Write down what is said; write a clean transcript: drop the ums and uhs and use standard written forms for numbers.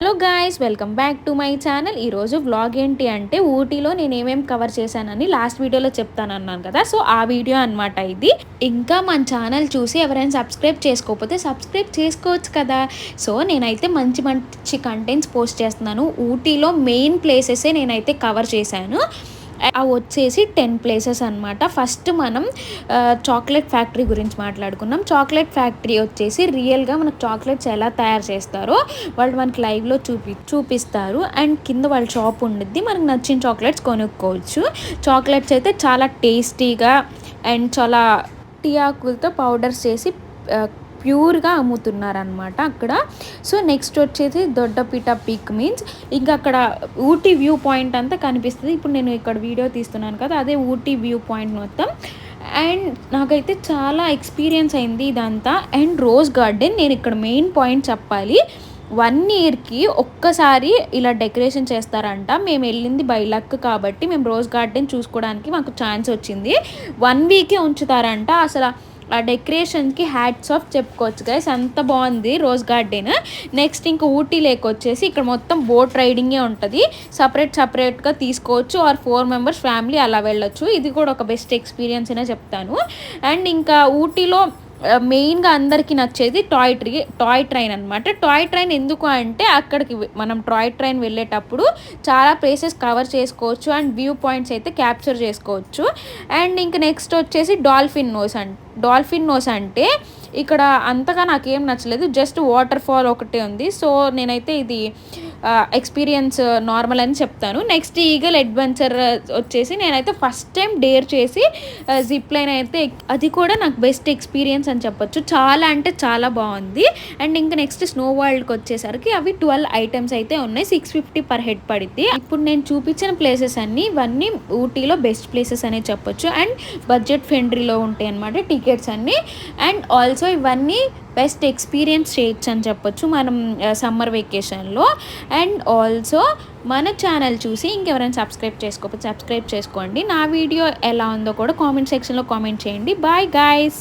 Hello guys, welcome back to my channel. ఈరోజు vlog ఏంటి అంటే ఊటీలో నేను ఏమేమి కవర్ చేశానని లాస్ట్ వీడియోలో చెప్తానన్నాను కదా. సో ఆ వీడియో అనమాట ఇది. ఇంకా మన ఛానల్ చూసి ఎవరైనా సబ్స్క్రైబ్ చేసుకోకపోతే సబ్స్క్రైబ్ చేసుకోవచ్చు కదా. సో నేనైతే మంచి మంచి కంటెంట్స్ పోస్ట్ చేస్తున్నాను. ఊటీలో మెయిన్ ప్లేసెసే నేనైతే కవర్ చేశాను. అవి వచ్చేసి 10 ప్లేసెస్ అనమాట. ఫస్ట్ మనం చాక్లెట్ ఫ్యాక్టరీ గురించి మాట్లాడుకున్నాం. చాక్లెట్ ఫ్యాక్టరీ వచ్చేసి రియల్గా మనకు చాక్లెట్స్ ఎలా తయారు చేస్తారో వాళ్ళు మనకి లైవ్లో చూపిస్తారు. అండ్ కింద వాళ్ళ షాప్ ఉండిద్ది, మనకు నచ్చిన చాక్లెట్స్ కొనుక్కోవచ్చు. చాక్లెట్స్ అయితే చాలా టేస్టీగా అండ్ చాలా టీ ఆకులతో పౌడర్స్ చేసి ప్యూర్గా అమ్ముతున్నారనమాట అక్కడ. సో నెక్స్ట్ వచ్చేసి దొడ్డపీట పీక్ మీన్స్ ఇంకా అక్కడ ఊటీ వ్యూ పాయింట్ అంతా కనిపిస్తుంది. ఇప్పుడు నేను ఇక్కడ వీడియో తీస్తున్నాను కదా, అదే ఊటీ వ్యూ పాయింట్ మొత్తం. అండ్ నాకైతే చాలా ఎక్స్పీరియన్స్ అయింది ఇదంతా. అండ్ రోజ్ గార్డెన్, నేను ఇక్కడ మెయిన్ పాయింట్ చెప్పాలి. 1 ఇయర్కి ఒక్కసారి ఇలా డెకరేషన్ చేస్తారంట. మేము వెళ్ళింది బై లక్ కాబట్టి మేము రోజ్ గార్డెన్ చూసుకోవడానికి మాకు ఛాన్స్ వచ్చింది. 1 వీకే ఉంచుతారంట. అసలు ఆ డెకరేషన్కి హ్యాట్స్ ఆఫ్ చెప్పుకోవచ్చు గైస్, అంత బాగుంది రోజ్ గార్డెన్. నెక్స్ట్ ఇంకా ఊటీ లేక్ వచ్చేసి ఇక్కడ మొత్తం బోట్ రైడింగే ఉంటుంది. సపరేట్గా తీసుకోవచ్చు ఆర్ 4 మెంబర్స్ ఫ్యామిలీ అలా వెళ్ళొచ్చు. ఇది కూడా ఒక బెస్ట్ ఎక్స్పీరియన్స్ అనే చెప్తాను. అండ్ ఇంకా ఊటీలో మెయిన్గా అందరికీ నచ్చేది టాయ్ ట్రైన్ అనమాట. టాయ్ ట్రైన్ ఎందుకు అంటే అక్కడికి మనం టాయ్ ట్రైన్ వెళ్ళేటప్పుడు చాలా ప్లేసెస్ కవర్ చేసుకోవచ్చు అండ్ వ్యూ పాయింట్స్ అయితే క్యాప్చర్ చేసుకోవచ్చు. అండ్ ఇంకా నెక్స్ట్ వచ్చేసి డాల్ఫిన్ నోస్ అంటే ఇక్కడ అంతగా నాకేం నచ్చలేదు, జస్ట్ వాటర్ ఫాల్ ఒకటే ఉంది. సో నేనైతే ఇది ఎక్స్పీరియన్స్ నార్మల్ అని చెప్తాను. నెక్స్ట్ ఈగల్ అడ్వెంచర్ వచ్చేసి నేనైతే ఫస్ట్ టైం డేర్ చేసి జిప్ లైన్ అయితే అది కూడా నాకు బెస్ట్ ఎక్స్పీరియన్స్ అని చెప్పొచ్చు. చాలా అంటే చాలా బాగుంది. అండ్ ఇంకా నెక్స్ట్ స్నో వరల్డ్కి వచ్చేసరికి అవి 12 ఐటమ్స్ అయితే ఉన్నాయి. 650 పర్ హెడ్ పడింది. ఇప్పుడు నేను చూపించిన ప్లేసెస్ అన్నీ ఇవన్నీ ఊటీలో బెస్ట్ ప్లేసెస్ అనే చెప్పొచ్చు. అండ్ బడ్జెట్ ఫ్రెండ్లీలో ఉంటాయి అన్నమాట టికెట్స్ అన్నీ. అండ్ ఆల్సో ఇవన్నీ బెస్ట్ ఎక్స్పీరియన్స్ చేయొచ్చు అని చెప్పొచ్చు మనం సమ్మర్ వెకేషన్లో. అండ్ ఆల్సో మన ఛానల్ చూసి ఇంకెవరైనా సబ్స్క్రైబ్ చేసుకోకపోతే సబ్స్క్రైబ్ చేసుకోండి. నా వీడియో ఎలా ఉందో కూడా కామెంట్ సెక్షన్లో కామెంట్ చేయండి. Bye guys.